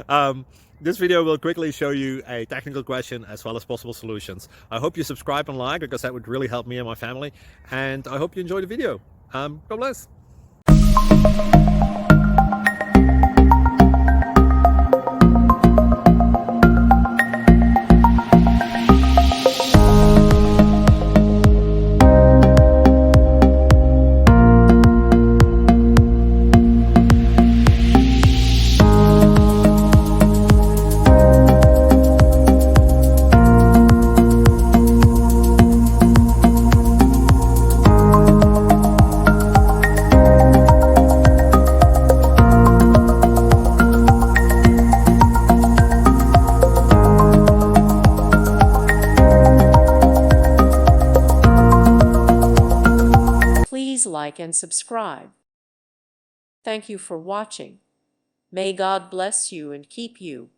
um, this video will quickly show you a technical question as well as possible solutions. I hope you subscribe and like, because that would really help me and my family. And I hope you enjoy the video. God bless. Please like and subscribe. Thank you for watching. May God bless you and keep you.